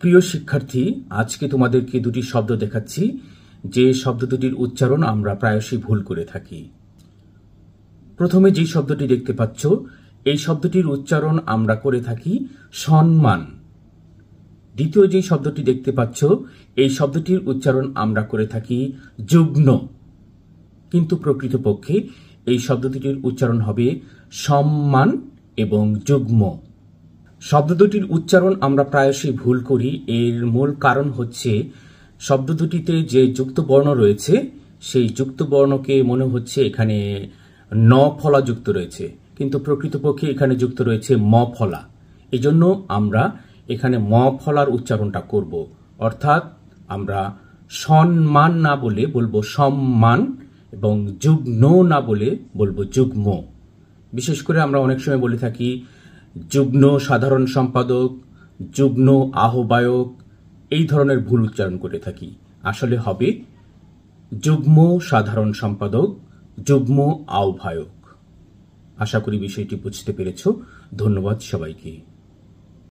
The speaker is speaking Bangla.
প্রিয় শিক্ষার্থী, আজকে তোমাদেরকে দুটি শব্দ দেখাচ্ছি যে শব্দ দুটির উচ্চারণ আমরা প্রায়শই ভুল করে থাকি। প্রথমে যে শব্দটি দেখতে পাচ্ছ, এই শব্দটির উচ্চারণ আমরা করে থাকি সম্মান। দ্বিতীয় যে শব্দটি দেখতে পাচ্ছ, এই শব্দটির উচ্চারণ আমরা করে থাকি যুগ্ন, কিন্তু প্রকৃতপক্ষে এই শব্দ দুটির উচ্চারণ হবে সম্মান এবং যুগ্ম। শব্দ দুটির উচ্চারণ আমরা প্রায়শই ভুল করি। এর মূল কারণ হচ্ছে শব্দ দুটিতে যে যুক্ত বর্ণ রয়েছে, সেই যুক্ত বর্ণকে মনে হচ্ছে এখানে ন ফলা যুক্ত রয়েছে, কিন্তু প্রকৃতপক্ষে এখানে যুক্ত রয়েছে ম ফলা। এই জন্য আমরা এখানে ম ফলার উচ্চারণটা করব, অর্থাৎ আমরা সম্মান না বলে বলবো সম্মান এবং যুগ্ন না বলে বলবো যুগ্ম। বিশেষ করে আমরা অনেক সময় বলে থাকি যুগ্ম সাধারণ সম্পাদক, যুগ্ম আহ্বায়ক, এই ধরনের ভুল উচ্চারণ করে থাকি। আসলে হবে যুগ্ম সাধারণ সম্পাদক, যুগ্ম আহ্বায়ক। আশা করি বিষয়টি বুঝতে পেরেছ। ধন্যবাদ সবাইকে।